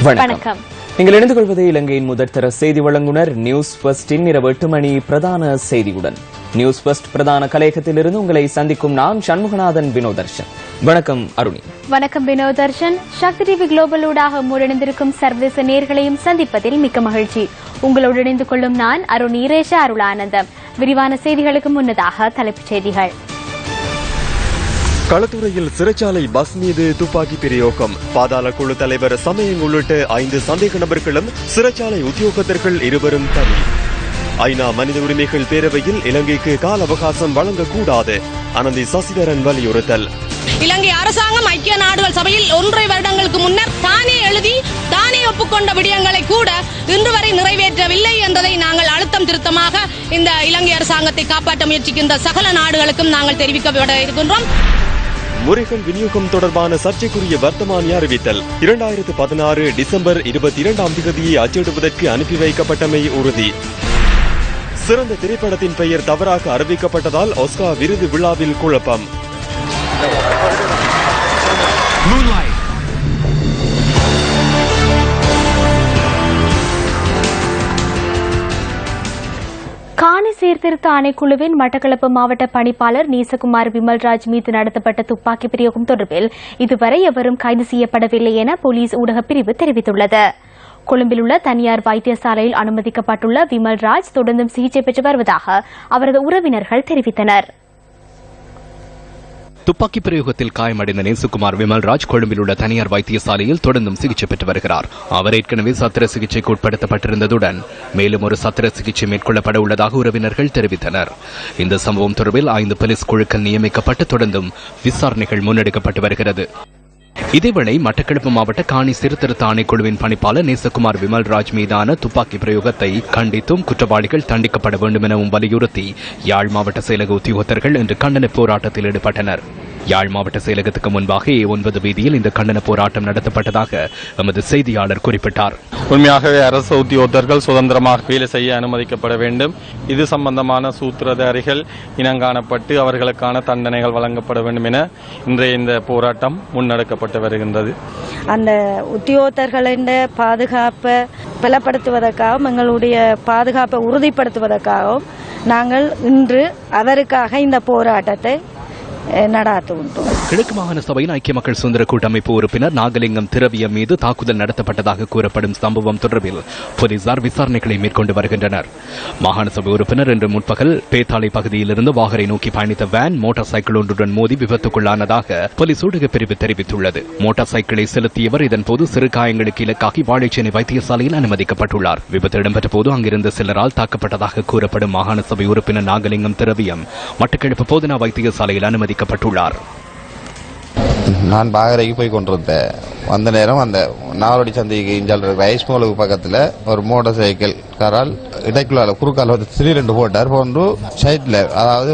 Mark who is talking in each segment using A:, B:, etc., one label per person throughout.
A: வணக்கம். நீங்கள் இணைந்து கொள்வது இலங்கையின் முதற்தர செய்தி வழங்குனர் நியூஸ் ஃபர்ஸ்டின் இரவு 8 மணி பிரதான செய்தியுடன். நியூஸ் ஃபர்ஸ்ட் பிரதான கலையகத்திலிருந்து உங்களை சந்திக்கும் நான் சண்முகநாதன் வினோதர்ஷன். வணக்கம் அருணி.
B: வணக்கம் வினோதர்ஷன். சக்தி டிவி குளோபலூடாக மூடணிந்திருக்கும் சர்வதேச நேயர்களையும் சந்திப்பதில் மிக்க மகிழ்ச்சி. உங்களோடு இணைந்து கொள்ளும் நான் அருண் ஈரேஷ அருளானந்தம். விரிவான செய்திகளுக்கு முன்னதாக தலைப்புச் செய்திகள்.
C: களத்துறையில் சிறைச்சாலை பஸ் மீது துப்பாக்கி பிரயோகம். பாதாள குழு தலைவர் சமயம் உள்ளிட்ட 5 சந்தேக நபர்களும் சிறைச்சாலை உத்தியோகத்தர்கள் 2 பலி. ஐநா மனித உரிமைகள் பேரவையில் இலங்கைக்கு கால அவகாசம் வழங்கக்கூடாது. அனந்தி சசிதரன் வலியுறுத்தல்.
D: இலங்கை அரசாங்கம் ஐக்கிய நாடுகள் சபையில் 1.5 வருடங்களுக்கு முன்னர் தானே எழுதி தானே ஒப்புக்கொண்ட விடயங்களை கூட இன்று வரை நிறைவேற்றவில்லை என்பதை நாங்கள் அழுத்தம் திருத்தமாக இந்த இலங்கை அரசாங்கத்தை காப்பாற்ற முயற்சிக்கின்ற சகல நாடுகளுக்கும் நாங்கள் தெரிவிக்கப்பட இருக்கின்றோம்.
C: முறைகள் விநியோகம் தொடர்பான சர்ச்சைக்குரிய வர்த்தமானி அறிவித்தல். 2016 டிசம்பர் 22ஆம் தேதியை அச்சிடுவதற்கு அனுப்பி வைக்கப்பட்டமை உறுதி. சிறந்த திரைப்படத்தின் பெயர் தவறாக அறிவிக்கப்பட்டதால் ஆஸ்கார் விருது விழாவில் குழப்பம்.
B: காணி சீர்திருத்த ஆணைக்குழுவின் மட்டக்களப்பு மாவட்ட பணிப்பாளர் நீசகுமார் விமல்ராஜ் மீது நடத்தப்பட்ட துப்பாக்கி பிரயோகம் தொடர்பில் இதுவரை எவரும் கைது செய்யப்படவில்லை என போலீஸ் ஊடகப் பிரிவு தெரிவித்துள்ளது. கொழும்பில் உள்ள தனியார் வைத்தியசாலையில் அனுமதிக்கப்பட்டுள்ள விமல்ராஜ் தொடர்ந்தும் சிகிச்சை பெற்று வருவதாக அவரது உறவினர்கள் தெரிவித்தனர்.
E: துப்பாக்கி பிரயோகத்தில் காயமடைந்த நேசுகுமார் விமல்ராஜ் கொழும்பில் உள்ள தனியார் வைத்தியசாலையில் தொடர்ந்தும் சிகிச்சை பெற்று வருகிறார். அவர் ஏற்கனவே சத்திர சிகிச்சைக்கு உட்படுத்தப்பட்டிருந்ததுடன் மேலும் ஒரு சத்திர சிகிச்சை மேற்கொள்ளப்பட உள்ளதாக உறவினர்கள் தெரிவித்தனர். இந்த சம்பவம் தொடர்பில் 5 போலீஸ் குழுக்கள் நியமிக்கப்பட்டு தொடர்ந்தும் விசாரணைகள் முன்னெடுக்கப்பட்டு வருகிறது. இதேவேளை மட்டக்களப்பு மாவட்ட காணி சீர்திருத்த ஆணைக்குழுவின் பணிப்பாளர் நேசகுமார் விமல்ராஜ் மீதான துப்பாக்கி பிரயோகத்தை கண்டித்தும் குற்றவாளிகள் தண்டிக்கப்பட வேண்டும் எனவும் வலியுறுத்தி யாழ் மாவட்ட செயலக உத்தியோகத்தர்கள் இன்று கண்டன போராட்டத்தில் ஈடுபட்டனர். யாழ் மாவட்ட செயலகத்துக்கு முன்பாக A9 வீதியில் இந்த கண்டன போராட்டம் நடத்தப்பட்டதாக எமது செய்தியாளர் குறிப்பிட்டார்.
F: உண்மையாகவே அரசு உத்தியோகத்தர்கள் சுதந்திரமாக வேலை செய்ய அனுமதிக்கப்பட வேண்டும். இது சம்பந்தமான சூத்திரதாரிகள் இனங்காணப்பட்டு அவர்களுக்கான தண்டனைகள் வழங்கப்பட வேண்டும் என இன்றைய இந்த போராட்டம் முன்னெடுக்கப்பட்டு வருகின்றது.
G: அந்த உத்தியோகத்தர்களின் பாதுகாப்பை பலப்படுத்துவதற்காகவும் எங்களுடைய பாதுகாப்பை உறுதிப்படுத்துவதற்காகவும் நாங்கள் இன்று அவருக்காக இந்த போராட்டத்தை நடாத்துகின்றோம்.
E: கிழக்கு மாகாண சபையின் ஐக்கிய மக்கள் சுதந்திர கூட்டமைப்பு உறுப்பினர் நாகலிங்கம் திரவியம் மீது தாக்குதல் நடத்தப்பட்டதாக கூறப்படும் சம்பவம் தொடர்பில் போலீசார் விசாரணைகளை மேற்கொண்டு வருகின்றனர். மாகாண சபை உறுப்பினர் இன்று முற்பகல் பேத்தாளை பகுதியிலிருந்து வாகரை நோக்கி பயணித்த வேன் மோட்டார் சைக்கிள் ஒன்றுடன் மோதி விபத்துக்குள்ளானதாக போலீஸ் ஊடகப் பிரிவு தெரிவித்துள்ளது. மோட்டார் சைக்கிளை செலுத்தியவர் இதன்போது சிறு காயங்களுக்கு இலக்காகி வாழைச்சேனை வைத்தியசாலையில் அனுமதிக்கப்பட்டுள்ளார். விபத்து இடம்பெற்ற போது அங்கிருந்த சிலரால் தாக்கப்பட்டதாக கூறப்படும் மாகாண சபை உறுப்பினர் நாகலிங்கம் திரவியம் மட்டக்களப்பு போதனா வைத்தியசாலையில் அனுமதிக்கப்பட்டுள்ளார்.
H: நான் பாகரைக்கு போய் கொண்டிருந்தேன். அந்த நேரம் அந்த நாவலடி சந்தைக்கு இஞ்சால் ஐஸ்மோலுக்கு பக்கத்தில் ஒரு மோட்டார் சைக்கிள் காரால் இடைக்குள்ள குறுக்கால் வந்து திடீரென்று போட்டார். போன்று சைட்ல அதாவது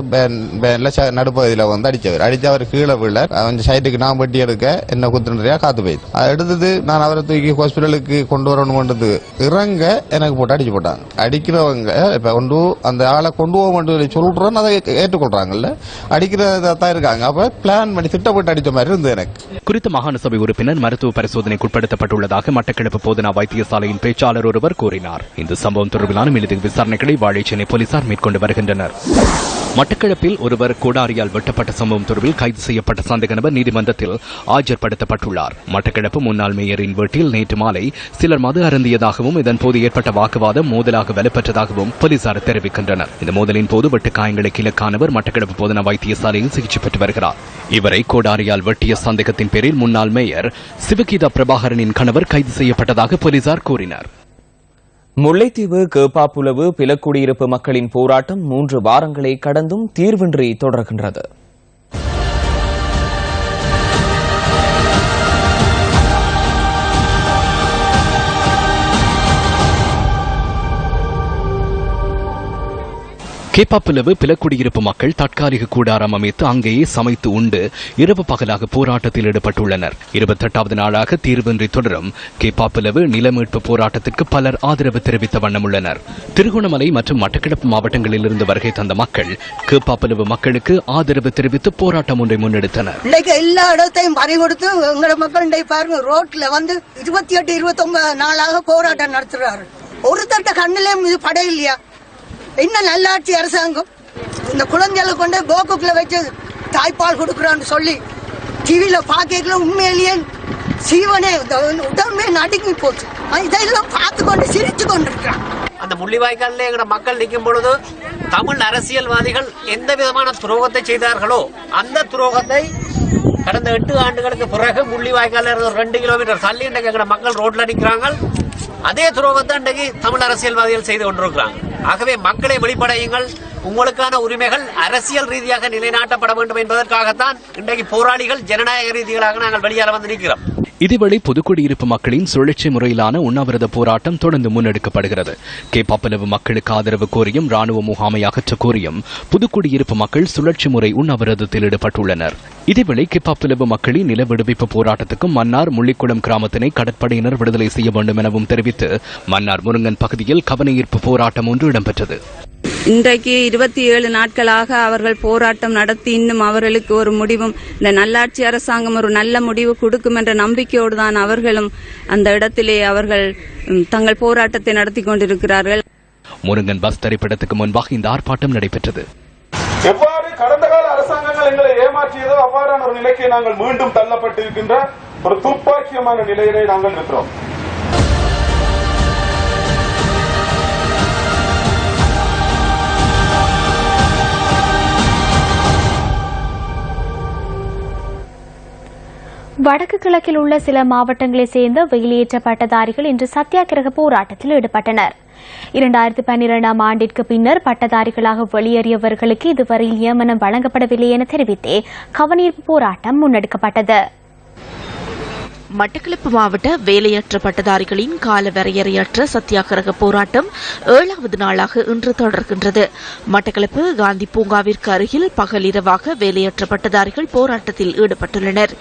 H: நடுப்பகுதியில் வந்து அடிச்சவர் கீழே விழ அந்த சைட்டுக்கு நான் வெட்டி எடுக்க என்ன குத்துறையா காத்து போயிடுது. அதை எடுத்தது நான் அவரை தூக்கி ஹாஸ்பிட்டலுக்கு கொண்டு வரணும்ன்றது இறங்க எனக்கு போட்டு அடிச்சு போட்டாங்க. அடிக்கிறவங்க இப்ப கொண்டு அந்த ஆளை கொண்டு போக மாட்டேன் சொல்றோன்னு அதை ஏற்றுக்கொள்றாங்கல்ல, அடிக்கிறதா தான் இருக்காங்க. அப்ப பிளான் பண்ணி திட்டப்பட்டு அடிச்ச மாதிரி இருந்தது எனக்கு.
E: குறித்த மாகாண சபை உறுப்பினர் மருத்துவ பரிசோதனைக்கு உட்படுத்தப்பட்டுள்ளதாக மட்டக்களப்பு போதனா வைத்தியசாலையின் பேச்சாளர் ஒருவர் கூறினார். இந்த சம்பவம் தொடர்பிலான மேலதிக விசாரணைகளை வாழைச்சேனை போலீசார் மேற்கொண்டு வருகின்றனர். மட்டக்களப்பில் ஒருவர் கோடாரியால் வெட்டப்பட்ட சம்பவம் தொடர்பில் கைது செய்யப்பட்ட சந்தேக நபர் நீதிமன்றத்தில் ஆஜர்படுத்தப்பட்டுள்ளார். மட்டக்களப்பு முன்னாள் மேயரின் வீட்டில் நேற்று மாலை சிலர் மது அருந்தியதாகவும் இதன்போது ஏற்பட்ட வாக்குவாதம் மோதலாக வலுப்பெற்றதாகவும் போலீசார் தெரிவிக்கின்றனர். இந்த மோதலின் போது வெட்டு காயங்களுக்கு இலக்கானவர் மட்டக்களப்பு போதனா வைத்தியசாலையில் சிகிச்சை பெற்று வருகிறார். இவரை கோடாரியால் வெட்டிய சந்தேகத்தின் பேரில் முன்னாள் மேயர் சிவகீதா பிரபாகரனின் கணவர் கைது செய்யப்பட்டதாக போலீசார் கூறினர்.
A: முல்லைத்தீவு கேப்பாப்புலவு பிலக்குடியிருப்பு மக்களின் போராட்டம் 3 வாரங்களை கடந்தும் தீர்வின்றி தொடர்கின்றது.
E: கேப்பாப்பிலவு பிலக்குடியிருப்பு மக்கள் தற்காலிக கூடாரம் அமைத்து அங்கேயே சமைத்து உண்டு இரவு பகலாக போராட்டத்தில் ஈடுபட்டுள்ளனர். 28வது நாளாக தீர்வின்றி தொடரும் கேப்பாப்பிலவு நிலமீட்பு போராட்டத்திற்கு பலர் ஆதரவு தெரிவித்த வண்ணம் உள்ளனர். திருகோணமலை மற்றும் மட்டக்களப்பு மாவட்டங்களிலிருந்து வருகை தந்த மக்கள் கேப்பாப்பிலவு மக்களுக்கு ஆதரவு தெரிவித்து போராட்டம் ஒன்றை முன்னெடுத்தனர்.
I: எல்லா இடத்தையும் பறி கொடுத்து எங்களோட மக்கள் பாருங்க ரோட்ல வந்து 28-29 நாளாக போராட்டம் நடத்துறாரு. ஒரு தட்ட கண்ணிலையும் இது படை இல்லையா? என்ன நல்லாட்சி அரசாங்கம் இந்த குழந்தைகளை கொண்டு போக்குக்குள்ள வச்சு தாய்ப்பால் கொடுக்குறான்னு சொல்லி டிவியில பாக்கல உண்மையிலேயே சீவனே உடம்பே நடுங்கி போச்சு. இதெல்லாம் பார்த்து கொண்டு சிரிச்சு கொண்டிருக்கிறான்.
J: அந்த முள்ளிவாய்க்காலில் எங்களோட மக்கள் நிற்கும் பொழுது தமிழ் அரசியல்வாதிகள் எந்த விதமான துரோகத்தை செய்தார்களோ அந்த துரோகத்தை கடந்த 8 ஆண்டுகளுக்கு பிறகு முள்ளிவாய்க்கால 2 கிலோமீட்டர் தள்ளி இன்றைக்கு எங்களோட மக்கள் ரோட்ல நிற்கிறாங்க. அதே துரோகத்தை இன்றைக்கு தமிழ் அரசியல்வாதிகள் செய்து கொண்டிருக்கிறாங்க. ஆகவே மக்களை வெளிப்படையுங்கள். உங்களுக்கான உரிமைகள் அரசியல் ரீதியாக நிலைநாட்டப்பட வேண்டும் என்பதற்காகத்தான் இன்றைக்கு போராளிகள் ஜனநாயக ரீதிகளாக நாங்கள் வெளியால வந்து நிற்கிறோம்.
E: இதேவேளை புதுக்குடியிருப்பு மக்களின் சுழற்சி முறையிலான உண்ணாவிரத போராட்டம் தொடர்ந்து முன்னெடுக்கப்படுகிறது. கேப்பாப்பிலவு மக்களுக்கு ஆதரவு கோரியும் ராணுவ முகாமை அகற்ற கோரியும் புதுக்குடியிருப்பு மக்கள் சுழற்சி முறை உண்ணாவிரதத்தில் ஈடுபட்டுள்ளனர். இதேவேளை கேப்பாப்பிலவு மக்களின் நில விடுவிப்பு போராட்டத்துக்கும் மன்னார் முள்ளிக்குளம் கிராமத்தினை கடற்படையினர் விடுதலை செய்ய வேண்டும் எனவும் தெரிவித்து மன்னார் முருங்கன் பகுதியில் கவனஈர்ப்பு போராட்டம் ஒன்று இடம்பெற்றது.
K: இன்றைக்கு 27 நாட்களாக அவர்கள் போராட்டம் நடத்தி இன்னும் அவர்களுக்கு ஒரு முடிவும் இந்த நல்லாட்சி அரசாங்கம் ஒரு நல்ல முடிவு கொடுக்கும் என்ற நம்பிக்கையோடு தான் அவர்களும் அந்த இடத்திலே அவர்கள் தங்கள் போராட்டத்தை நடத்தி கொண்டிருக்கிறார்கள்.
E: முருங்கன் பஸ் திரைப்படத்துக்கு முன்பாக இந்த ஆர்ப்பாட்டம் நடைபெற்றது.
L: எவ்வாறு கடந்த கால அரசாங்கங்கள் எங்களை ஏமாற்றியதோ அவ்வாறான ஒரு நிலைக்கு நாங்கள் மீண்டும் தள்ளப்பட்டிருக்கின்ற ஒரு துப்பாக்கியமான நிலையிலே நாங்கள் இருக்கிறோம்.
B: வடக்கு கிழக்கில் உள்ள சில மாவட்டங்களைச் சேர்ந்த வெளியேற்ற பட்டதாரிகள் இன்று சத்தியாகிரக போராட்டத்தில் ஈடுபட்டனர். 2012ஆம் ஆண்டிற்கு பின்னர் பட்டதாரிகளாக வெளியேறியவர்களுக்கு இதுவரை நியமனம் வழங்கப்படவில்லை என தெரிவித்தே கவனீர்ப்பு போராட்டம் முன்னெடுக்கப்பட்டது.
M: மட்டக்களப்பு மாவட்ட வேலையற்ற பட்டதாரிகளின் கால வரையறையற்ற சத்தியாகிரக போராட்டம் 7வது நாளாக இன்று தொடர்கின்றது. மட்டக்களப்பு காந்தி பூங்காவிற்கு அருகில் பகலிரவாக வேலையற்ற பட்டதாரிகள் போராட்டத்தில் ஈடுபட்டுள்ளனர்.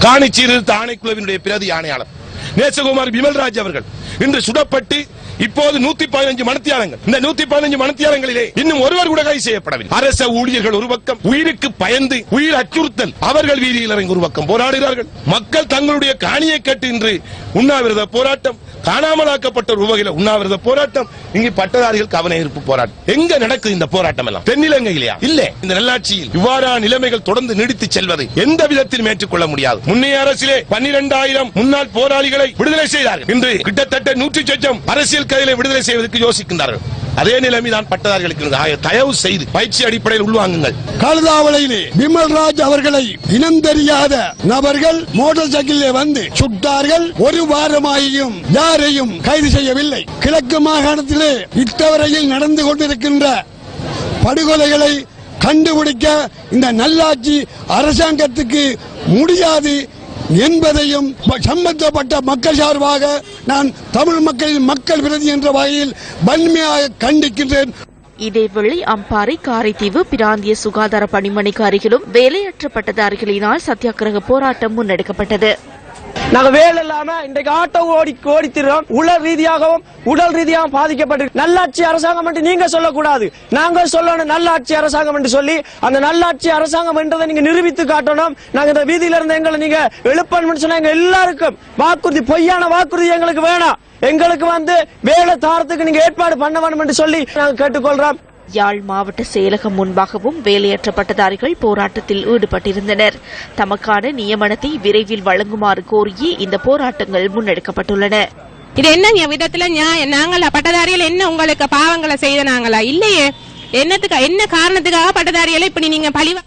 N: காணிச்சீர்திருத்த ஆணைக்குழுவினுடைய பிரதி ஆணையாளர் நேசகுமார் விமல்ராஜ் அவர்கள் இன்று சுடப்பட்டு இப்போது 115 மணித்தியாலங்கள். இந்த 115 மணித்தியாலங்களிலே இன்னும் ஒருவர் கூட கைது செய்யப்படவில்லை. அரச ஊழியர்கள் ஒரு பக்கம் உயிருக்கு பயந்து உயிர் அச்சுறுத்தல் அவர்கள் வீதியில் இறங்கி ஒரு பக்கம் போராடுகிறார்கள். மக்கள் தங்களுடைய காணியை கட்டு இன்று உண்ணாவிரத போராட்டம், காணாமலாக்கப்பட்ட ஒரு வகையில் உண்ணாவிரத போராட்டம், இங்கு பட்டதாரிகள் கவன ஈர்ப்பு போராட்டம். எங்க நடக்குது இந்த போராட்டம் எல்லாம்? தென்னிலங்கையிலையா? இல்ல. இந்த நல்லாட்சியில் இவ்வாறான நிலைமைகள் தொடர்ந்து நீடித்து செல்வதை எந்த விதத்திலும் ஏற்றுக்கொள்ள முடியாது. முன்னைய அரசிலே 12,000 முன்னாள் போராளிகளை விடுதலை செய்தார்கள். இன்று கிட்டத்தட்ட 100 லட்சம் அரசியல் கைதிகளை விடுதலை செய்வதற்கு யோசிக்கின்றார்கள். அதே நிலைமைதான் பட்டதாரிகளுக்கு. தயவு செய்து பயிற்சி அடிப்படையில் உள்வாங்குங்கள்.
O: கழுதாவளையிலே விமல்ராஜ் அவர்களை இனம் தெரியாத நபர்கள் மோட்டார் சைக்கிளிலே வந்து சுட்டார்கள். ஒரு வாரமாகியும் யாரையும் கைது செய்யவில்லை. கிழக்கு மாகாணத்திலே இத்தவரையில் நடந்து கொண்டிருக்கின்ற படுகொலைகளை கண்டுபிடிக்க இந்த நல்லாட்சி அரசாங்கத்துக்கு முடியாது என்பதையும் சம்பந்தப்பட்ட மக்கள் சார்பாக நான் தமிழ் மக்களின் மக்கள் பிரதி என்ற வகையில் வன்மையாக கண்டிக்கின்றேன்.
M: இதேவேளை அம்பாறை, காரைதீவு பிராந்திய சுகாதார பணிமனைக்கு அருகிலும் வேலையற்ற பட்டதாரிகளினால் சத்தியாகிரக போராட்டம் முன்னெடுக்கப்பட்டது.
P: நாங்க வேலை இல்லாம இன்றைக்கு ஆட்டோ ஓடித்திருக்கோம். உடல் ரீதியாகவும் உடல் ரீதியாகவும் பாதிக்கப்பட்டு நல்லாட்சி அரசாங்கம் என்று நீங்க சொல்லக்கூடாது, நாங்க சொல்லணும் நல்லாட்சி அரசாங்கம் என்று சொல்லி அந்த நல்லாட்சி அரசாங்கம் என்றதை நீங்க நிரூபித்து காட்டணும். நாங்க இந்த வீதியில இருந்த எங்களை நீங்க எழுப்பணும் சொன்னா எங்க எல்லாருக்கும் வாக்குறுதி, பொய்யான வாக்குறுதி எங்களுக்கு வேணாம். எங்களுக்கு வேலை தாரத்துக்கு நீங்க ஏற்பாடு பண்ண வேண்டும் என்று சொல்லி நாங்க கேட்டுக்கொள்றோம்.
M: யாழ் மாவட்ட செயலகம் முன்பாகவும் வேலையற்ற பட்டதாரிகள் போராட்டத்தில் ஈடுபட்டிருந்தனர். தமக்கான நியமனத்தை விரைவில் வழங்குமாறு கோரியே இந்த போராட்டங்கள் முன்னெடுக்கப்பட்டுள்ளன.
D: இது என்ன விதத்துல நாங்கள் பட்டதாரிகள் என்ன உங்களுக்கு பாவங்களை செய்த நாங்களா? இல்லையே. என்ன காரணத்துக்காக பட்டதாரிகளை இப்படி நீங்க பழிவா?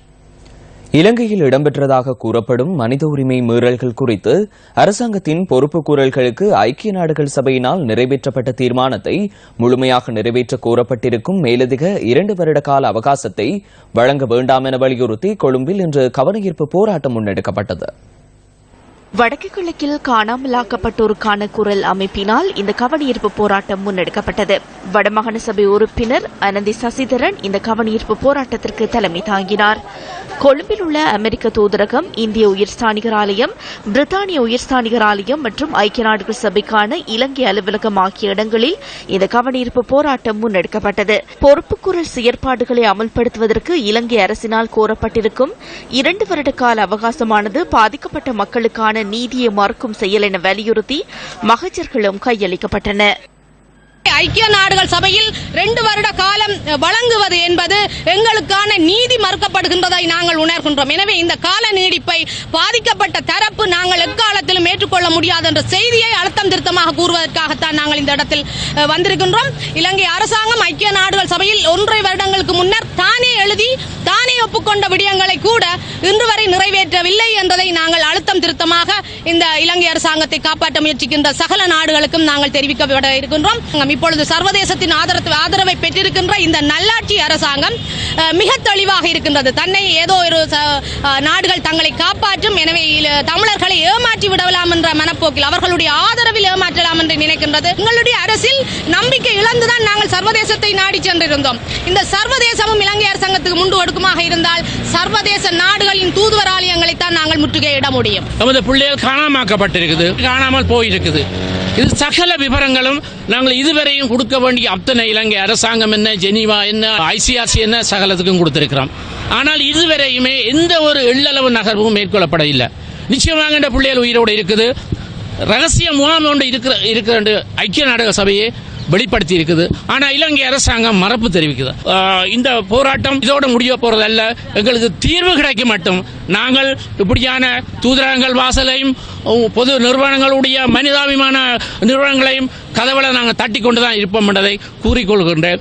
A: இலங்கையில் இடம்பெற்றதாக கூறப்படும் மனித உரிமை மீறல்கள் குறித்து அரசாங்கத்தின் பொறுப்புக்கூறல்களுக்கு ஐக்கிய நாடுகள் சபையினால் நிறைவேற்றப்பட்ட தீர்மானத்தை முழுமையாக நிறைவேற்ற கோரப்பட்டிருக்கும் மேலதிக 2 வருட கால அவகாசத்தை வழங்க வேண்டாம் என வலியுறுத்தி கொழும்பில் இன்று கவனஈர்ப்பு போராட்டம் முன்னெடுக்கப்பட்டது.
M: வடக்கு கிழக்கில் காணாமலாக்கப்பட்டோருக்கான குரல் அமைப்பினால் இந்த கவனஈர்ப்பு போராட்டம் முன்னெடுக்கப்பட்டது. வடமாகாண சபை உறுப்பினர் அனந்தி சசிதரன் இந்த கவனஈர்ப்பு போராட்டத்திற்கு தலைமை தாங்கினார். கொழும்பில் உள்ள அமெரிக்க தூதரகம், இந்திய உயர்ஸ்தானிகர் ஆலயம், பிரித்தானிய உயர்ஸ்தானிகர் ஆலயம் மற்றும் ஐக்கிய நாடுகள் சபைக்கான இலங்கை அலுவலகம் ஆகிய இடங்களில் இந்த கவனஈர்ப்பு போராட்டம் முன்னெடுக்கப்பட்டது. பொறுப்புக்குரல் செயற்பாடுகளை அமல்படுத்துவதற்கு இலங்கை அரசினால் கோரப்பட்டிருக்கும் 2 வருட கால அவகாசமானது பாதிக்கப்பட்ட மக்களுக்கான நீதியை மறுக்கும் செயல் என வலியுறுத்தி மகஜர்களும் கையளிக்கப்பட்டன.
D: ஐக்கிய நாடுகள் சபையில் 2 வருட காலம் வழங்குவது என்பது எங்களுக்கான நீதி மறுக்கப்படுகின்றதை நாங்கள் உணர்கின்றோம். எனவே இந்த கால நீடிப்பை பாதிக்கப்பட்ட தரப்பு நாங்கள் எக்காலத்திலும் ஏற்றுக்கொள்ள முடியாது என்ற செய்தியை அழுத்தம் திருத்தமாக கூறுவதற்காகத்தான் நாங்கள் இந்த இடத்தில் வந்திருக்கின்றோம். இலங்கை அரசாங்கம் ஐக்கிய நாடுகள் சபையில் 1.5 வருடங்களுக்கு முன்னர் தானே எழுதி தானே ஒப்புக்கொண்ட விடயங்களை கூட இன்று வரை நிறைவேற்றவில்லை என்பதை நாங்கள் அழுத்தம் திருத்தமாக இந்த இலங்கை அரசாங்கத்தை காப்பாற்ற முயற்சிக்கின்ற சகல நாடுகளுக்கும் நாங்கள் தெரிவிக்கப்பட இருக்கின்றோம். இப்பொழுது சர்வதேசத்தின் ஆதரவை பெற்றிருக்கின்ற இந்த நல்லாட்சி அரசாங்கம் மிக தெளிவாக இருக்கின்றது. தன்னை ஏதோ ஒரு நாடுகள் தங்களை காப்பாற்றும், எனவே தமிழர்களை ஏமாற்றி விடலாம் என்ற மனப்போக்கில் அவர்களுடைய ஆதரவில் ஏமாற்றலாம் என்று நினைக்கின்றது. எங்களுடைய அரசில் நம்பிக்கை இழந்துதான் நாங்கள் சர்வதேசத்தை நாடி சென்றிருந்தோம். இந்த சர்வதேசமும் இலங்கை அரசாங்கத்துக்கு முண்டு ஒடுக்குமாக இருந்தால் சர்வதேச நாடுகளின் தூதுவராலயங்களைத்தான் நாங்கள் முற்றுகையிட முடியும்.
Q: நமது பிள்ளைகள் காணாமாக்கப்பட்டிருக்குது, காணாமல் போயிருக்குது. இது சகல விவரங்களும் நாங்கள் இதுவரையும் கொடுக்க வேண்டிய அத்தனை இலங்கை அரசாங்கம் என்ன, ஜெனீவா என்ன, ICRC என்ன சகலத்துக்கும் கொடுத்திருக்கிறோம். ஆனால் இதுவரையுமே எந்த ஒரு எள்ளளவு நகர்வும் மேற்கொள்ளப்படவில்லை. நிச்சயமாக இந்த பிள்ளைகள் உயிரோடு இருக்குது. ரகசிய முகாம் ஒன்று இருக்கிற ஐக்கிய நாடுகள் சபையை வெளிப்படுத்தி இருக்குது. ஆனா இலங்கை அரசாங்கம் மறுப்பு தெரிவிக்குது. இந்த போராட்டம் இதோட முடிய போறதல்ல, எங்களுக்கு தீர்வு கிடைக்க மட்டும் நாங்கள் இப்படியான தூதரகங்கள் வாசலையும் பொது நிறுவனங்களுடைய மனிதாபிமான நிறுவனங்களையும் கதவுல நாங்கள் தட்டி கொண்டுதான் இருப்போம் என்பதை கூறிக்கொள்கின்றேன்.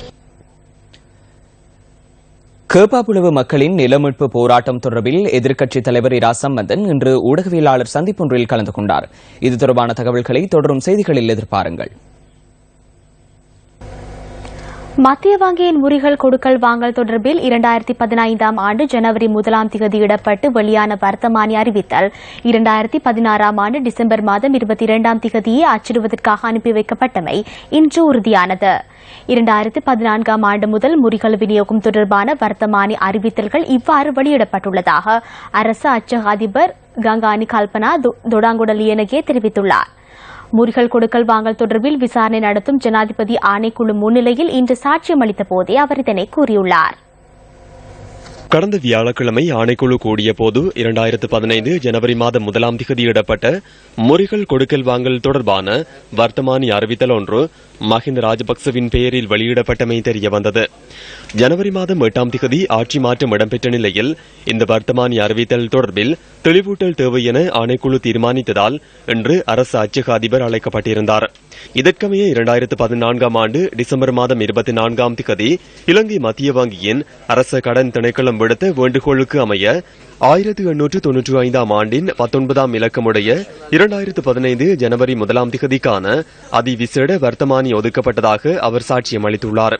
A: கேப்பாப்புலவு மக்களின் நிலமீட்பு போராட்டம் தொடர்பில் எதிர்க்கட்சித் தலைவர் இரா சம்பந்தன் இன்று ஊடகவியலாளர் சந்திப்பொன்றில் கலந்து கொண்டார். இது தொடர்பான தகவல்களை தொடரும் செய்திகளில் எதிர்பாருங்கள்.
B: மத்திய வங்கியின் முறிகள் கொடுக்கல் வாங்கல் தொடர்பில் 2015 ஆண்டு ஜனவரி 1 திகதியிடப்பட்டு வெளியான வர்த்தமானி அறிவித்தல் 2016 டிசம்பர் 22 அச்சிடுவதற்காக அனுப்பி வைக்கப்பட்டமை இன்று உறுதியானது. 2014 ஆண்டு முதல் முறிகள் விநியோகம் தொடர்பான வர்த்தமானி அறிவித்தல்கள் இவ்வாறு வெளியிடப்பட்டுள்ளதாக அரசு அச்சக அதிபர் கங்கானி கல்பனா தொடாங்குடலியனகே தெரிவித்துள்ளார். முறிகள் கொடுக்கல் வாங்கல் தொடர்பில் விசாரணை நடத்தும் ஜனாதிபதி ஆணைக்குழு முன்னிலையில் இன்று சாட்சியம் அளித்த போதே அவர் இதனை கூறியுள்ளார்.
C: கடந்த வியாழக்கிழமை ஆணைக்குழு கூடிய போது 2015 ஜனவரி 1 திகதியிடப்பட்ட முறிகள் கொடுக்கல் வாங்கல் தொடர்பான வர்த்தமானி அறிவித்தல் ஒன்று மஹிந்த ராஜபக்சவின் பெயரில் வெளியிடப்பட்டமை தெரிய வந்தது. ஜனவரி 8 திகதி ஆட்சி மாற்றம் இடம்பெற்ற நிலையில் இந்த வர்த்தமானி அறிவித்தல் தொடர்பில் தெளிவூட்டல் தேவை என ஆணைக்குழு தீர்மானித்ததால் இன்று அரசு அச்சக அதிபர் அழைக்கப்பட்டிருந்தார். இதற்கமைய 2014 ஆண்டு டிசம்பர் 24 திகதி இலங்கை மத்திய வங்கியின் அரச கடன் திணைக்களம் விடுத்த வேண்டுகோளுக்கு அமைய 1895 ஆண்டின் 19 இலக்கமுடைய 2015 ஜனவரி 1 திகதிக்கான அதிவிசேட வர்த்தமானி ஒதுக்கப்பட்டதாக அவர் சாட்சியம் அளித்துள்ளார்.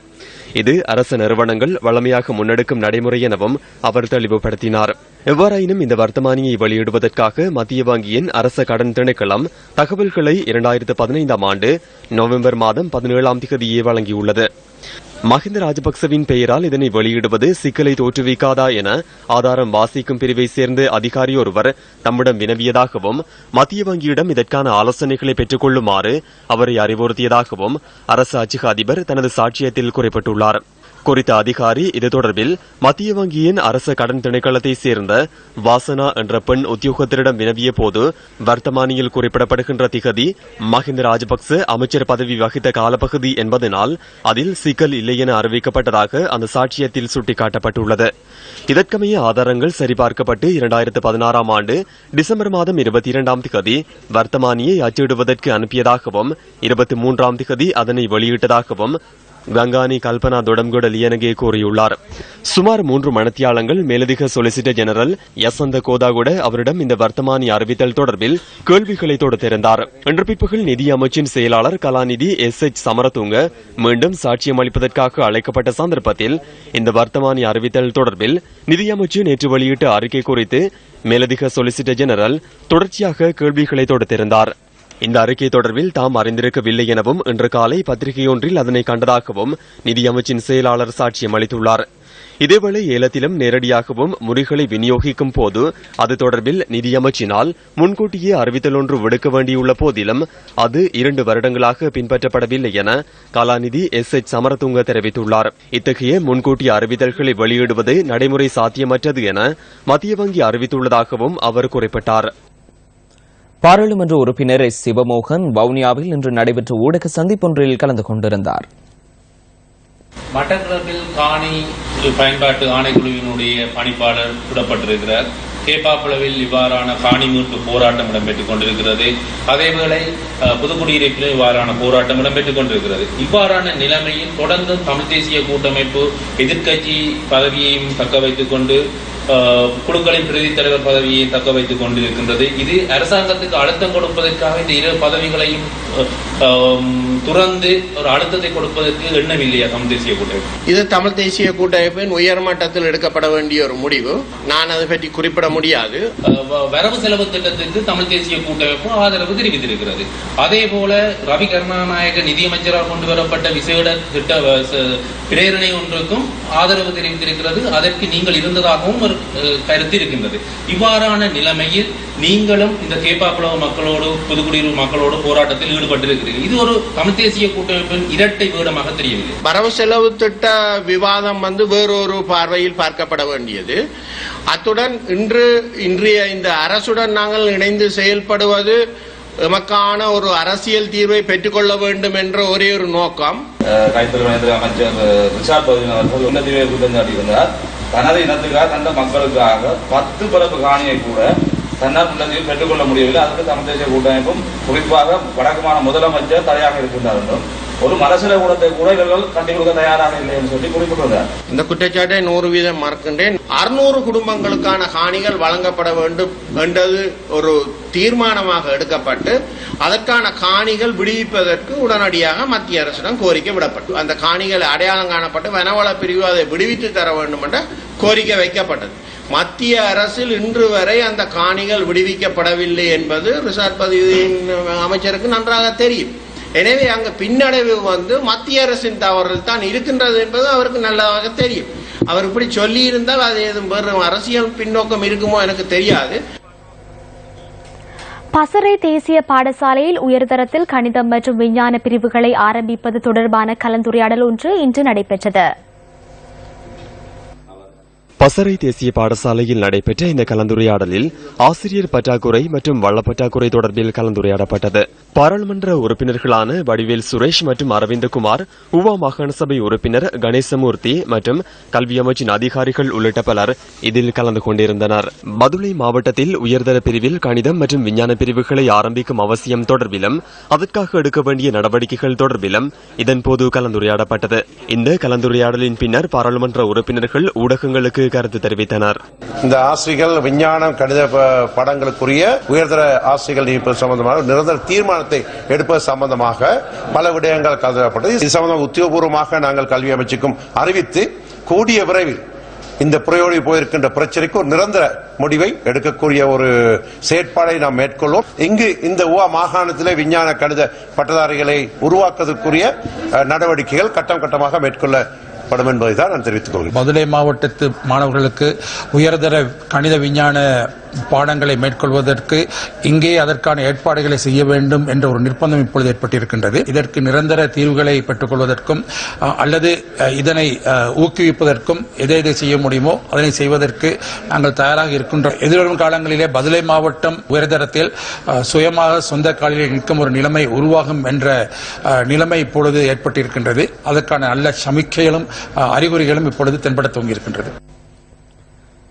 C: இது அரசு நிறுவனங்கள் வழமையாக முன்னெடுக்கும் நடைமுறை எனவும் அவர் தெளிவுபடுத்தினார். எவ்வாறாயினும் இந்த வர்த்தமானியை வெளியிடுவதற்காக மத்திய வங்கியின் அரச கடன் திணைக்களம் தகவல்களை 2015 ஆண்டு நவம்பர் 17 திகதியே வழங்கியுள்ளது. மஹிந்த ராஜபக்சவின் பெயரால் இதனை வெளியிடுவது சிக்கலை தோற்றுவிக்காதா என ஆதாரம் வாசிக்கும் பிரிவை சேர்ந்த அதிகாரி ஒருவர் தம்மிடம் வினவியதாகவும் மத்திய வங்கியிடம் இதற்கான ஆலோசனைகளை பெற்றுக் கொள்ளுமாறு அவரை அறிவுறுத்தியதாகவும் அரசு அச்சக அதிபர் தனது சாட்சியத்தில் குறிப்பிட்டுள்ளார். குறித்த அதிகாரி இது தொடர்பில் மத்திய வங்கியின் அரச கடன் திணைக்களத்தை சேர்ந்த வாசனா என்ற பெண் உத்தியோகத்தரிடம் வினவிய போது வர்த்தமானியில் குறிப்பிடப்படுகின்ற திகதி மஹிந்த ராஜபக்ச அமைச்சர் பதவி வகித்த காலப்பகுதி என்பதனால் அதில் சிக்கல் இல்லை என அறிவிக்கப்பட்டதாக அந்த சாட்சியத்தில் சுட்டிக்காட்டப்பட்டுள்ளது. இதற்கமைய ஆதாரங்கள் சரிபார்க்கப்பட்டு 2016 ஆண்டு டிசம்பர் 22 திகதி வர்த்தமானியை அச்சிடுவதற்கு அனுப்பியதாகவும் 23 திகதி அதனை வெளியிட்டதாகவும் கங்கானி கல்பனா தொடம்கொட லியனகே கூறியுள்ளார். சுமார் 3 மணித்தியாலங்கள் மேலதிக சொலிசிட்டர் ஜெனரல் யசந்த கோதாகுட அவரிடம் இந்த வர்த்தமானி அறிவித்தல் தொடர்பில் கேள்விகளை தொடுத்திருந்தார். இன்று பிற்பகல் நிதி அமைச்சின் செயலாளர் கலாநிதி SH சமரதுங்க மீண்டும் சாட்சியம் அளிப்பதற்காக அழைக்கப்பட்ட சந்தர்ப்பத்தில் இந்த வர்த்தமானி அறிவித்தல் தொடர்பில் நிதியமைச்சு நேற்று வெளியிட்ட அறிக்கை குறித்து மேலதிக சொலிசிட்டர் ஜெனரல் தொடர்ச்சியாக கேள்விகளை தொடுத்திருந்தார். இந்த அறிக்கை தொடர்பில் தாம் அறிந்திருக்கவில்லை எனவும் இன்று காலை பத்திரிகையொன்றில் அதனை கண்டதாகவும் நிதியமைச்சின் செயலாளர் சாட்சியம் அளித்துள்ளார். இதேவேளை ஏலத்திலும் நேரடியாகவும் முறைகளை விநியோகிக்கும் போது அது தொடர்பில் நிதியமைச்சினால் முன்கூட்டியே அறிவித்தல் ஒன்று விடுக்க வேண்டியுள்ள போதிலும் அது 2 வருடங்களாக பின்பற்றப்படவில்லை என கலாநிதி SH சமரதுங்க தெரிவித்துள்ளார். இத்தகைய முன்கூட்டிய அறிவித்தல்களை வெளியிடுவது நடைமுறை சாத்தியமற்றது என மத்திய வங்கி அறிவித்துள்ளதாகவும் அவர் குறிப்பிட்டார்.
A: பாராளுமன்ற உறுப்பினர் S. சிவமோகன் வவுனியாவில் இன்று நடைபெற்ற ஊடக சந்திப்பொன்றில் கலந்து கொண்டிருந்தார்.
R: மட்டக்களப்பில் காணி பயன்பாட்டு ஆணைக்குழுவினுடைய பணிப்பாளர் சுடப்பட்டிருக்கிறார். கேப்பாப்புலவில் இவ்வாறான காணி மீட்பு போராட்டம் இடம்பெற்றுக் கொண்டிருக்கிறது. அதேவேளை புதுக்குடியிருப்பில் இவ்வாறான போராட்டம் இடம்பெற்றுக் கொண்டிருக்கிறது. இவ்வாறான நிலைமையில் தொடர்ந்து தமிழ் தேசிய கூட்டமைப்பு எதிர்க்கட்சி பதவியையும் தக்க வைத்துக் கொண்டு குழுக்களின் பிரதி தலைவர் பதவியை தக்க வைத்துக் கொண்டிருக்கின்றது. இது அரசாங்கத்துக்கு அழுத்தம் கொடுப்பதற்காக இந்த 2 பதவிகளையும் துறந்து ஒரு அழுத்தத்தை கொடுப்பதற்கு எண்ணவில்லையா தமிழ் தேசிய கூட்டமைப்பு?
S: இது தமிழ் தேசிய கூட்டமைப்பின் உயர்மட்டத்தில் எடுக்கப்பட வேண்டிய ஒரு முடிவு. நான் அதை பற்றி குறிப்பிட முடியாது.
R: வரவு செலவு திட்டத்திற்கு தமிழ் தேசிய கூட்டமைப்பு ஆதரவு தெரிவித்திருக்கிறது. அதே போல ரவி கருணாநாயக நிதியமைச்சரால் கொண்டு வரப்பட்ட விசேட திட்ட பிரேரணை ஒன்றுக்கும் ஆதரவு தெரிவித்திருக்கிறது. அதற்கு நீங்கள் இருந்ததாகவும் ஒரு கருத்து இருக்கின்றது. இவ்வாறான நிலைமையில் நீங்களும் இந்த கேப்பாப்புலவு மக்களோடு புதுக்குடியிருப்பு மக்களோடு போராட்டத்தில் ஈடுபட்டிருக்கிறீர்கள். இது ஒரு தமிழ் தேசிய கூட்டமைப்பின் இரட்டை வேடமாக தெரியவில்லை.
S: வரவு செலவு திட்ட விவாதம் வேறொரு பார்வையில் பார்க்கப்பட வேண்டியது. அத்துடன் இன்றைய இந்த அரசுடன் நாங்கள் இணைந்து செயல்படுவது எமக்கான ஒரு அரசியல் தீர்வை பெற்றுக்கொள்ள வேண்டும் என்ற ஒரே ஒரு நோக்கம்.
T: கைத்தொழில் அமைச்சர் ரிஷாட் பதவியின் அவர்கள் உள்ள தீர்வை குற்றம் சாட்டியிருந்தார். தனது இனத்துக்காக தந்த மக்களுக்காக 10 பரப்பு காணியை கூட தன்னால் உள்ளத்தில் பெற்றுக்கொள்ள முடியவில்லை. அதற்கு தமிழ் தேசிய கூட்டமைப்பும் குறிப்பாக வடக்கு முதலமைச்சர் தடையாக இருக்கின்றார் என்றும் ஒரு மரசில கூடத்தை கூட இவர்கள் கட்டி கொடுக்க தயாராக இல்லை என்று சொல்லி குறிப்பிட்டுள்ளார்.
S: இந்த குற்றச்சாட்டை 100% மறுக்கின்றேன். 600 குடும்பங்களுக்கான காணிகள் வழங்கப்பட வேண்டும் என்றது ஒரு தீர்மானமாக எடுக்கப்பட்டு அதற்கான காணிகள் விடுவிப்பதற்கு உடனடியாக மத்திய அரசிடம் கோரிக்கை விடப்பட்டது. அந்த காணிகள் அடையாளம் காணப்பட்டு வனவள பிரிவு அதை விடுவித்து தர வேண்டும் என்ற கோரிக்கை வைக்கப்பட்டது. மத்திய அரசில் இன்று வரை அந்த காணிகள் விடுவிக்கப்படவில்லை என்பது ரிசார்ட் பதவியின் அமைச்சருக்கு நன்றாக தெரியும். எனவே அங்கு பின்னடைவு மத்திய அரசின் தவறில் தான் இருக்கின்றது என்பது அவருக்கு நல்லாக தெரியும். அவர் இப்படி சொல்லி இருந்தால் அது எதுவும் அரசியல் பின்னோக்கம் இருக்குமோ எனக்கு தெரியாது.
B: பசறை தேசிய பாடசாலையில் உயர்தரத்தில் கணிதம் மற்றும் விஞ்ஞான பிரிவுகளை ஆரம்பிப்பது தொடர்பான கலந்துரையாடல் ஒன்று இன்று நடைபெற்றது.
C: பசறை தேசிய பாடசாலையில் நடைபெற்ற இந்த கலந்துரையாடலில் ஆசிரியர் பற்றாக்குறை மற்றும் வளப்பற்றாக்குறை தொடர்பில் கலந்துரையாடப்பட்டது. பாராளுமன்ற உறுப்பினர்களான வடிவேல் சுரேஷ் மற்றும் அரவிந்தகுமார், உவா மாகாண சபை உறுப்பினர் கணேசமூர்த்தி மற்றும் கல்வி அமைச்சின் அதிகாரிகள் உள்ளிட்ட பலர் இதில் கலந்து கொண்டிருந்தனர். மதுரை மாவட்டத்தில் உயர்தர பிரிவில் கணிதம் மற்றும் விஞ்ஞான பிரிவுகளை ஆரம்பிக்கும் அவசியம் தொடர்பிலும் அதற்காக எடுக்க வேண்டிய நடவடிக்கைகள் தொடர்பிலும் இதன்போது கலந்துரையாடப்பட்டது. இந்த கலந்துரையாடலின் பின்னர் பாராளுமன்ற உறுப்பினர்கள் ஊடகங்களுக்கு கருத்து தெரிவித்தனர்.
U: இந்த ஆசிரியர்கள் விஞ்ஞானம் கணித பாடங்களுக்குரிய உயர்தர ஆசிரியர்கள் நியமிப்பது சம்பந்தமாக நிரந்தர தீர்மானத்தை எடுப்பது சம்பந்தமாக பல விடயங்கள் கலந்துரையாடப்பட்டது. இது சம்பந்தமாக உத்தியோகபூர்வமாக நாங்கள் கல்வி அமைச்சுக்கும் அறிவித்து கூடிய விரைவில் இந்த புறையோடி போயிருக்கின்ற பிரச்சனைக்கு ஒரு நிரந்தர முடிவை எடுக்கக்கூடிய ஒரு செயற்பாடை நாம் மேற்கொள்வோம். இங்கு இந்த உவா மாகாணத்திலே விஞ்ஞான கணித பட்டதாரிகளை உருவாக்குவதற்குரிய நடவடிக்கைகள் கட்டம் கட்டமாக மேற்கொள்ள என்பதை தான் நான் தெரிவித்துக் கொள்கிறேன்.
V: மதுரை மாவட்டத்து மாணவர்களுக்கு உயர்தர கணித விஞ்ஞான பாடங்களை மேற்கொள்வதற்கு இங்கே அதற்கான ஏற்பாடுகளை செய்ய வேண்டும் என்ற ஒரு நிர்பந்தம் இப்பொழுது ஏற்பட்டிருக்கின்றது. இதற்கு நிரந்தர தீர்வுகளை பெற்றுக் கொள்வதற்கும் அல்லது இதனை ஊக்குவிப்பதற்கும் எதை செய்ய முடியுமோ அதனை செய்வதற்கு நாங்கள் தயாராக இருக்கின்றோம். எதிர்வரும் காலங்களிலே மதுரை மாவட்டம் உயர்தரத்தில் சுயமாக சொந்த காலில் நிற்கும் ஒரு நிலைமை உருவாகும் என்ற நிலைமை இப்பொழுது ஏற்பட்டிருக்கின்றது. அதற்கான நல்ல சமிக்கைகளும் அறிகுறிகளும் இப்பொழுது தென்பட துவங்கியிருக்கின்றது.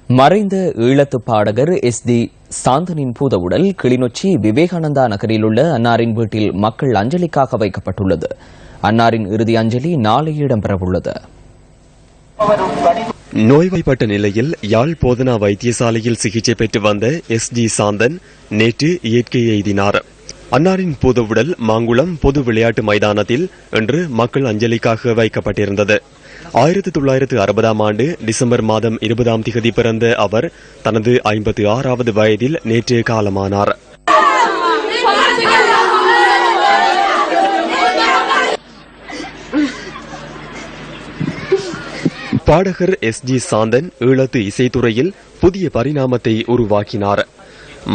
A: மறைந்த ஈழத்து பாடகர் SD சாந்தனின் பூத உடல் கிளிநொச்சி விவேகானந்தா நகரில் உள்ள அன்னாரின் வீட்டில் மக்கள் அஞ்சலிக்காக வைக்கப்பட்டுள்ளது. அன்னாரின் இறுதி அஞ்சலி நாளை இடம்பெறவுள்ளது.
C: நோய்வாய்ப்பட்ட நிலையில் யாழ் போதனா வைத்தியசாலையில் சிகிச்சை பெற்று வந்த SG சாந்தன் நேற்று இயற்கை எய்தினார். அன்னாரின் பூதவுடல் மாங்குளம் பொது விளையாட்டு மைதானத்தில் இன்று மக்கள் அஞ்சலிக்காக வைக்கப்பட்டிருந்தது. 1960 ஆண்டு டிசம்பர் மாதம் 20 பிறந்த அவர் தனது 56வது வயதில் நேற்று காலமானார். பாடகர் SG சாந்தன் ஈழத்து இசைத்துறையில் புதிய பரிணாமத்தை உருவாக்கினார்.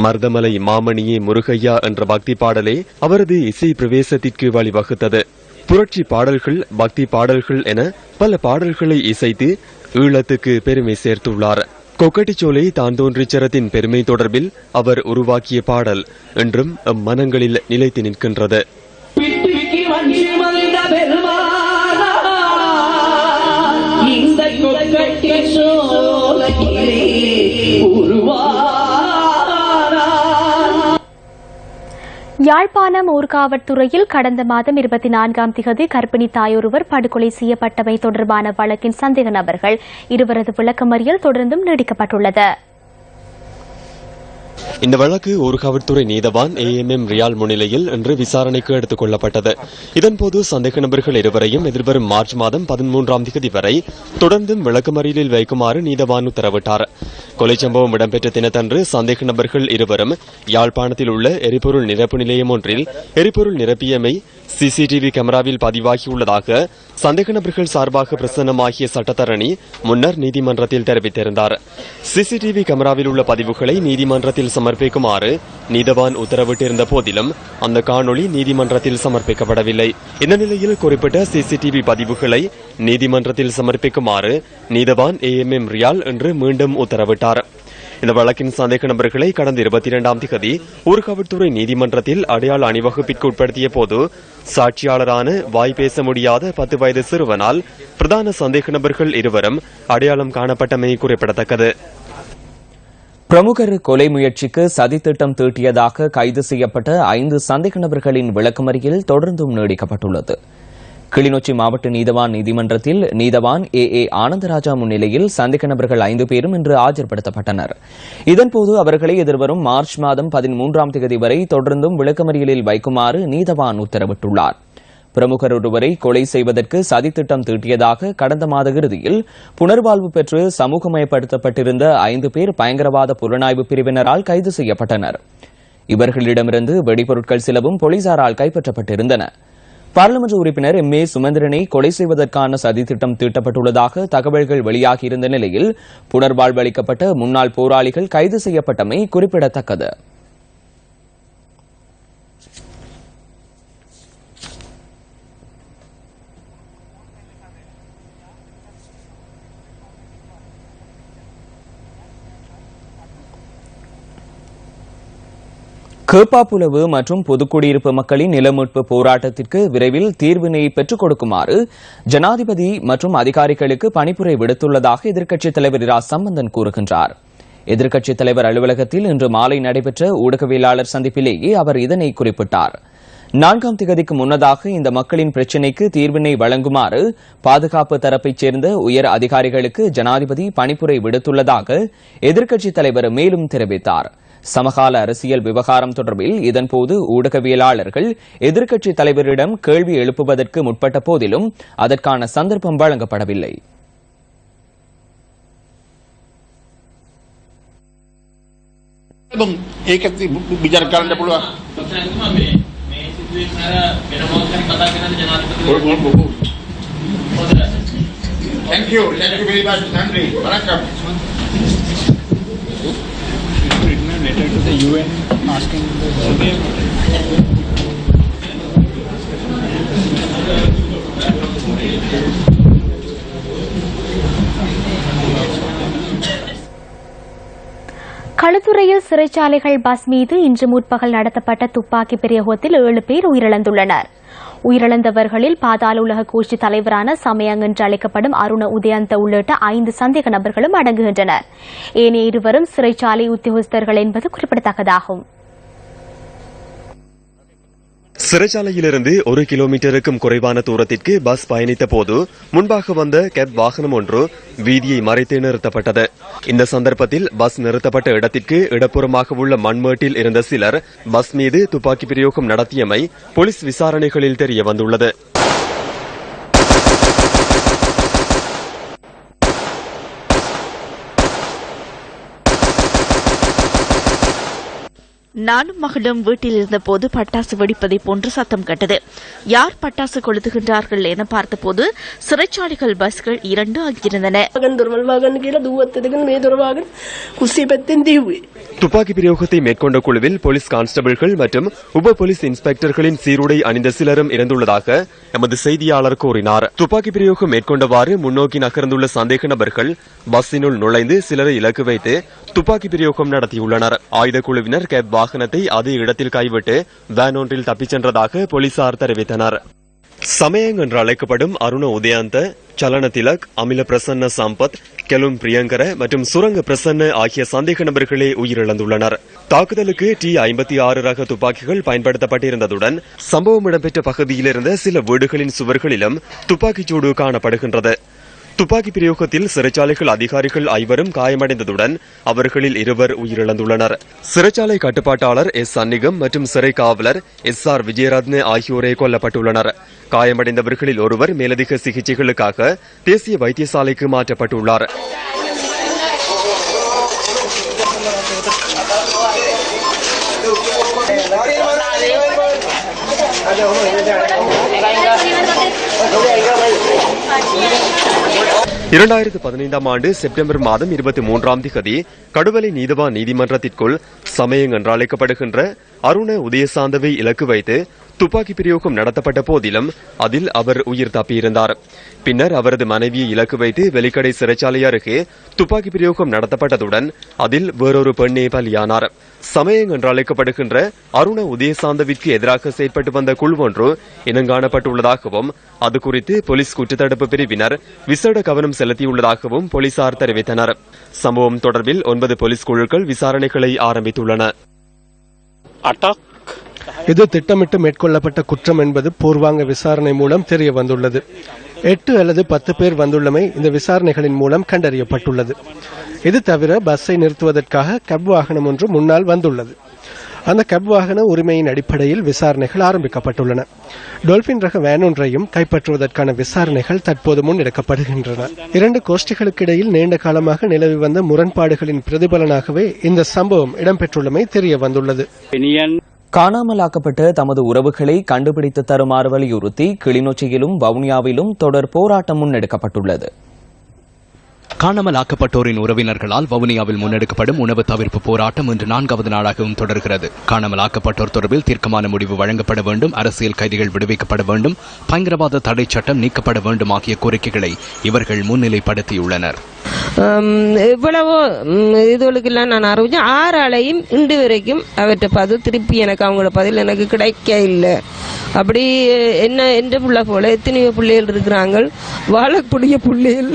C: மருதமலை மாமணியே முருகையா என்ற பக்தி பாடலே அவரது இசை பிரவேசத்திற்கு வழிவகுத்தது. புரட்சி பாடல்கள், பக்தி பாடல்கள் என பல பாடல்களை இசைத்து ஈழத்துக்கு பெருமை சேர்த்துள்ளார். கொக்கட்டிச்சோலை தான் தோன்றிச்சரத்தின் பெருமை தொடர்பில் அவர் உருவாக்கிய பாடல் இன்றும் மனங்களில் நிலைத்து நிற்கின்றது.
B: யாழ்ப்பாணம் ஊர்காவற்துறையில் கடந்த மாதம் 24 கர்ப்பிணி தாயொருவர் படுகொலை செய்யப்பட்டமை தொடர்பான வழக்கின் சந்தேக நபர்கள் இருவரது விளக்கமறியல் தொடர்ந்தும் நீடிக்கப்பட்டுள்ளது.
C: இந்த வழக்கு ஊர்காவற்துறை நீதவான் AMM ரியால் முன்னிலையில் இன்று விசாரணைக்கு எடுத்துக் கொள்ளப்பட்டது. இதன்போது சந்தேக நபர்கள் இருவரையும் எதிர்வரும் மார்ச் மாதம் 13 வரை தொடர்ந்தும் விளக்கமறியலில் வைக்குமாறு நீதவான் உத்தரவிட்டார். கொலை சம்பவம் இடம்பெற்ற தினத்தன்று சந்தேக நபர்கள் இருவரும் யாழ்ப்பாணத்தில் உள்ள எரிபொருள் நிரப்பு நிலையம் ஒன்றில் எரிபொருள் நிரப்பியமை CCTV கேமராவில் பதிவாகியுள்ளதாக சந்தேக நபர்கள் சார்பாக பிரசன்னமாகிய சட்டத்தரணி முன்னர் நீதிமன்றத்தில் தெரிவித்திருந்தார். CCTV கேமராவில் உள்ள பதிவுகளை நீதிமன்றத்தில் சமர்ப்பிக்குமாறு நீதவான் உத்தரவிட்டிருந்த போதிலும் அந்த காணொளி நீதிமன்றத்தில் சமர்ப்பிக்கப்படவில்லை. இந்த நிலையில் குறிப்பிட்ட CCTV பதிவுகளை நீதிமன்றத்தில் சமர்ப்பிக்குமாறு நீதவான் AMM ரியால் இன்று மீண்டும் உத்தரவிட்டார். இந்த வழக்கின் சந்தேக நபர்களை கடந்த 22 ஊர்காவற்துறை நீதிமன்றத்தில் அடையாள அணிவகுப்பிற்கு உட்படுத்திய போது சாட்சியாளரான வாய் பேச முடியாத 10 வயது சிறுவனால் பிரதான சந்தேக நபர்கள் இருவரும் அடையாளம் காணப்பட்டமை குறிப்பிடத்தக்கது.
A: பிரமுகர் கொலை முயற்சிக்கு சதித்திட்டம் தீட்டியதாக கைது செய்யப்பட்ட 5 சந்தேக நபர்களின் விளக்கமறியல் தொடர்ந்தும் நீடிக்கப்பட்டுள்ளது. கிளிநொச்சி மாவட்ட நீதவான் நீதிமன்றத்தில் நீதவான் AA ஆனந்தராஜா முன்னிலையில் சந்தேக நபர்கள் 5 பேரும் இன்று ஆஜர்படுத்தப்பட்டனர். இதன்போது அவர்களை எதிர்வரும் மார்ச் மாதம் 13 வரை தொடர்ந்தும் விளக்கமறியலில் வைக்குமாறு நீதவான் உத்தரவிட்டுள்ளார். பிரமுகர் ஒருவரை கொலை செய்வதற்கு சதித்திட்டம் தீட்டியதாக கடந்த மாத இறுதியில் புனர்வாழ்வு பெற்று சமூகமயப்படுத்தப்பட்டிருந்த 5 பேர் பயங்கரவாத புலனாய்வு பிரிவினரால் கைது செய்யப்பட்டனர். இவர்களிடமிருந்து வெடிபொருட்கள் சிலவும் போலீசாரால் கைப்பற்றப்பட்டிருந்தன. பாராளுமன்ற உறுப்பினர் MA சுமந்திரனை கொலை செய்வதற்கான சதித்திட்டம் தீட்டப்பட்டுள்ளதாக தகவல்கள் வெளியாகியிருந்த நிலையில் புனர்வாழ்வு அளிக்கப்பட்ட முன்னாள் போராளிகள் கைது செய்யப்பட்டமை குறிப்பிடத்தக்கது. கேப்பாப்புலவு மற்றும் பொதுக்குடியிருப்பு மக்களின் நிலமீட்பு போராட்டத்திற்கு விரைவில் தீர்வினை பெற்றுக் கொடுக்குமாறு ஜனாதிபதி மற்றும் அதிகாரிகளுக்கு பணிப்புரை விடுத்துள்ளதாக எதிர்க்கட்சித் தலைவர் இரா சம்பந்தன் கூறுகின்றார். எதிர்க்கட்சித் தலைவர் அலுவலகத்தில் இன்று மாலை நடைபெற்ற ஊடகவியலாளர் சந்திப்பிலேயே அவர் இதனை குறிப்பிட்டார். 4 முன்னதாக இந்த மக்களின் பிரச்சினைக்கு தீர்வினை வழங்குமாறு பாதுகாப்பு தரப்பைச் சேர்ந்த உயர் அதிகாரிகளுக்கு ஜனாதிபதி பணிப்புரை விடுத்துள்ளதாக எதிர்க்கட்சித் தலைவர் மேலும் தெரிவித்தார். சமகால அரசியல் விவகாரம் தொடர்பில் இதன்போது ஊடகவியலாளர்கள் எதிர்க்கட்சித் தலைவரிடம் கேள்வி எழுப்புவதற்கு முற்பட்ட போதிலும் அதற்கான சந்தர்ப்பம் வழங்கப்படவில்லை.
F: Letter to the UN asking
B: களுத்துறையில் சிறைச்சாலைகள் பஸ் மீது இன்று முற்பகல் நடத்தப்பட்ட துப்பாக்கி பிரயோகத்தில் 7 பேர் உயிரிழந்துள்ளனர். உயிரிழந்தவர்களில் பாதாள உலக கோஷ்டி தலைவரான சமயங் என்று அழைக்கப்படும் அருண உதயந்த உள்ளிட்ட 5 சந்தேக நபர்களும் அடங்குகின்றனர். ஏனைய இருவரும் சிறைச்சாலை உத்தியோகஸ்தர்கள் என்பது குறிப்பிடத்தக்கதாகும்.
C: சிறைச்சாலையிலிருந்து 1 கிலோமீட்டருக்கும் குறைவான தூரத்திற்கு பஸ் பயணித்த போது முன்பாக வந்த கேப் வாகனம் ஒன்று வீதியை மறைத்து நிறுத்தப்பட்டது. இந்த சந்தர்ப்பத்தில் பஸ் நிறுத்தப்பட்ட இடத்திற்கு இடப்புறமாக உள்ள மண்மேட்டில் இருந்த சிலர் பஸ் மீது துப்பாக்கி பிரயோகம் நடத்தியமை போலீஸ் விசாரணைகளில் தெரிய வந்துள்ளது.
M: நானும் மகளும் வீட்டில் இருந்தபோது பட்டாசு வெடிப்பதை போன்று சத்தம் கேட்டது. யார் பட்டாசு கொளுத்துகின்றார்கள் என பார்த்தபோது சிறைச்சாலைகள் பஸ்கள் 2 அங்கிருந்தன.
C: துப்பாக்கி பிரயோகத்தை மேற்கொண்ட குழுவில் போலீஸ் கான்ஸ்டபிள்கள் மற்றும் உப போலீஸ் இன்ஸ்பெக்டர்களின் சீருடை அணிந்த சிலரும் இருந்துள்ளதாக எமது செய்தியாளர் கூறினார். துப்பாக்கி பிரயோகம் மேற்கொண்டவாறு முன்னோக்கி நகர்ந்துள்ள சந்தேக நபர்கள் பஸ்ஸினுள் நுழைந்து சிலரை இலக்கு வைத்து துப்பாக்கி பிரயோகம் நடத்தியுள்ளனர். ஆயுத குழுவினர் கேப் வாகனத்தை அதே இடத்தில் கைவிட்டு வேன் ஒன்றில் தப்பிச் சென்றதாக போலீசார் தெரிவித்தனர். சமயங் என்று அழைக்கப்படும் அருண உதயாந்த, சலன திலக், அமில பிரசன்ன சம்பத், கெலும் பிரியங்கர மற்றும் சுரங்க பிரசன்ன ஆகிய சந்தேக நபர்களே உயிரிழந்துள்ளனர். தாக்குதலுக்கு T-56 ரக துப்பாக்கிகள் பயன்படுத்தப்பட்டிருந்ததுடன் சம்பவம் இடம்பெற்ற பகுதியில் இருந்த சில வீடுகளின் சுவர்களிலும் துப்பாக்கிச்சூடு காணப்படுகின்றது. துப்பாக்கி பிரயோகத்தில் சிறைச்சாலைகள் அதிகாரிகள் 5 காயமடைந்ததுடன் அவர்களில் 2 உயிரிழந்துள்ளனர். சிறைச்சாலை கட்டுப்பாட்டாளர் S. சன்னிகம் மற்றும் சிறை காவலர் SR. விஜயரத்ன ஆகியோரே கொல்லப்பட்டுள்ளனர். காயமடைந்தவர்களில் ஒருவர் மேலதிக சிகிச்சைகளுக்காக தேசிய வைத்தியசாலைக்கு மாற்றப்பட்டுள்ளார். ஆண்டு செப்டம்பர் மாதம் 23ஆம் திகதி கடுவலை நீதவான் நீதிமன்றத்திற்குள் சமயங் என்று அழைக்கப்படுகின்ற அருண உதயசாந்தவை இலக்கு வைத்து துப்பாக்கி பிரயோகம் நடத்தப்பட்ட போதிலும் அதில் அவர் உயிர் தப்பியிருந்தார். பின்னர் அவரது மனைவியை இலக்கு வைத்து வெலிக்கடை சிறைச்சாலை அருகே துப்பாக்கி பிரயோகம் நடத்தப்பட்டதுடன் அதில் வேறொரு பெண்ணே பலியானார். சமயங் என்று அழைக்கப்படுகின்ற அருண உதயசாந்தவிற்கு எதிராக செயற்பட்டு வந்த குழு ஒன்று இனங்காணப்பட்டுள்ளதாகவும் அது குறித்து போலீஸ் குற்றத்தடுப்பு பிரிவினர் விசேட கவனம் செலுத்தியுள்ளதாகவும் போலீசார் தெரிவித்தனர். சம்பவம் தொடர்பில் 9 போலீஸ் குழுக்கள் விசாரணைகளை ஆரம்பித்துள்ளன.
G: இது திட்டமிட்டு மேற்கொள்ளப்பட்ட குற்றம் என்பது பூர்வாங்க விசாரணை மூலம் தெரிய வந்துள்ளது. 8 அல்லது 10 பேர் வந்துள்ளமை இந்த விசாரணைகளின் மூலம் கண்டறியப்பட்டுள்ளது. இது தவிர பஸ்ஸை நிறுத்துவதற்காக கப் வாகனம் ஒன்று முன்னால் வந்துள்ளது. அந்த கப் வாகன உரிமையின் அடிப்படையில் விசாரணைகள் ஆரம்பிக்கப்பட்டுள்ளன. டொல்பின் ரக வேன் ஒன்றையும் கைப்பற்றுவதற்கான விசாரணைகள் தற்போது முன்னெடுக்கப்படுகின்றன. 2 கோஷ்டிகளுக்கு இடையில் நீண்ட காலமாக நிலவி வந்த முரண்பாடுகளின் பிரதிபலனாகவே இந்த சம்பவம் இடம்பெற்றுள்ளமை தெரிய வந்துள்ளது.
A: காணாமலாக்கப்பட்ட தமது உறவுகளை கண்டுபிடித்து தருமாறு வலியுறுத்தி கிளிநொச்சியிலும் வவுனியாவிலும் தொடர் போராட்டம் முன்னெடுக்கப்பட்டுள்ளது.
E: காணாமலாக்கப்பட்டோரின் உறவினர்களால் வவுனியாவில் முன்னெடுக்கப்படும் உணவு தவிர்ப்பு போராட்டம் இன்று 4வது நாளாகவும் தொடர்கிறது. காணாமலாக்கப்பட்டோர் தொடர்பில் தீர்க்கமான முடிவு வழங்கப்பட வேண்டும், அரசியல் கைதிகள் விடுவிக்கப்பட வேண்டும், பயங்கரவாத தடை சட்டம் நீக்கப்பட வேண்டும் ஆகிய கோரிக்கைகளை இவர்கள் முன்னிலைப்படுத்தியுள்ளனர்.
H: இவ்வளவோ இதுகளுக்கெல்லாம் நான் அறிவிச்சேன். 6 ஆளையும் இன்று வரைக்கும் அவற்றை பார்த்து திருப்பி எனக்கு அவங்களோட பதில் எனக்கு கிடைக்க இல்லை. அப்படி என்ன என்ற பிள்ளை போல எத்தனையோ பிள்ளைகள் இருக்கிறாங்க, வாழக்கூடிய பிள்ளைகள்.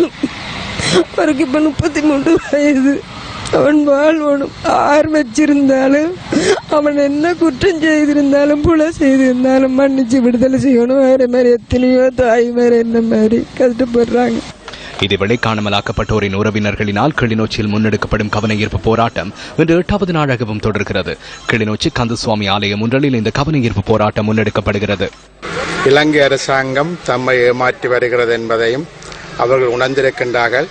H: அவருக்கு இப்ப 33 வயது. அவன் வாழ்வனும் 6 வச்சிருந்தாலும் அவன் என்ன குற்றம் செய்திருந்தாலும் புல செய்திருந்தாலும் மன்னிச்சு விடுதலை செய்யணும். வேற மாதிரி எத்தனையோ தாய் வேற என்ன மாதிரி கஷ்டப்படுறாங்க.
E: இதேவேளை காணாமலாக்கப்பட்டோரின் உறவினர்களினால் கிளிநொச்சியில் முன்னெடுக்கப்படும் கவன ஈர்ப்பு போராட்டம் இன்று 8வது நாளாகவும் தொடர்கிறது. கிளிநொச்சி கந்தசுவாமி ஆலயம் ஒன்றில் இந்த கவன ஈர்ப்பு போராட்டம் முன்னெடுக்கப்படுகிறது.
W: இலங்கை அரசாங்கம் தம்மை ஏமாற்றி வருகிறது என்பதையும் அவர்கள் உணர்ந்திருக்கின்றார்கள்.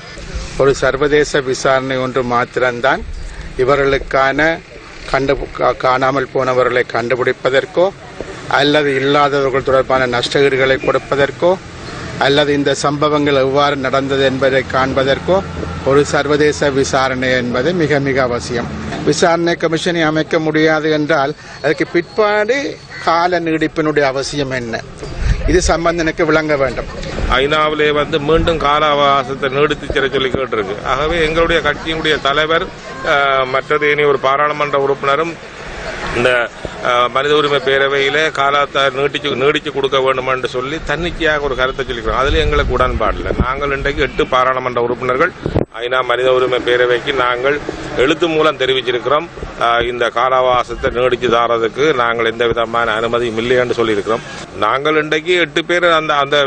W: ஒரு சர்வதேச விசாரணை ஒன்று மாத்திரம்தான் இவர்களுக்கான காணாமல் போனவர்களை கண்டுபிடிப்பதற்கோ அல்லது இல்லாதவர்கள் தொடர்பான நஷ்டஈடுகளை கொடுப்பதற்கோ அல்லது இந்த சம்பவங்கள் எவ்வாறு நடந்தது என்பதை காண்பதற்கோ ஒரு சர்வதேச விசாரணை என்பது மிக மிக அவசியம். விசாரணை கமிஷனை அமைக்க முடியாது என்றால் அதற்கு பிற்பாடு கால நீடிப்பினுடைய அவசியம் என்ன, இது சம்பந்தனுக்கு விளங்க வேண்டும்.
X: ஐநாவிலே மீண்டும் கால அவகாசத்தை நீடித்து செல்ல சொல்லி கேட்டிருக்கு. ஆகவே எங்களுடைய கட்சியினுடைய தலைவர் மற்றது இனி ஒரு பாராளுமன்ற உறுப்பினரும் இந்த மனித உரிமை பேரவையிலே காலத்தை நீடிச்சு கொடுக்க வேண்டும் என்று சொல்லி தன்னிச்சையாக ஒரு கருத்தை சொல்லிக்கிறோம். அதில் எங்களுக்கு உடன்பாடில்லை. நாங்கள் இன்றைக்கு 8 பாராளுமன்ற உறுப்பினர்கள் ஐநா மனித உரிமை பேரவைக்கு நாங்கள் எழுத்து மூலம் தெரிவிச்சிருக்கிறோம். இந்த காலாவாசத்தை நீடிச்சு தாரதுக்கு நாங்கள் எந்த விதமான அனுமதியும் இல்லை என்று சொல்லியிருக்கிறோம். நாங்கள் இன்றைக்கு 8 பேர் அந்த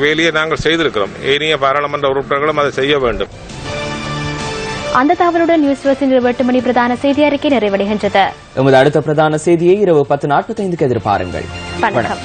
X: வேலையை நாங்கள் செய்திருக்கிறோம். ஏனைய பாராளுமன்ற உறுப்பினர்களும் அதை செய்ய வேண்டும்.
B: அந்த தகவலுடன் நியூஸ் ஃபர்ஸ்டின் 8 மணி பிரதான செய்தி அறிக்கை நிறைவடைகின்றது.
A: எமது அடுத்த பிரதான செய்தியை இரவு 10:45 எதிர்பாருங்கள்.
B: வணக்கம்.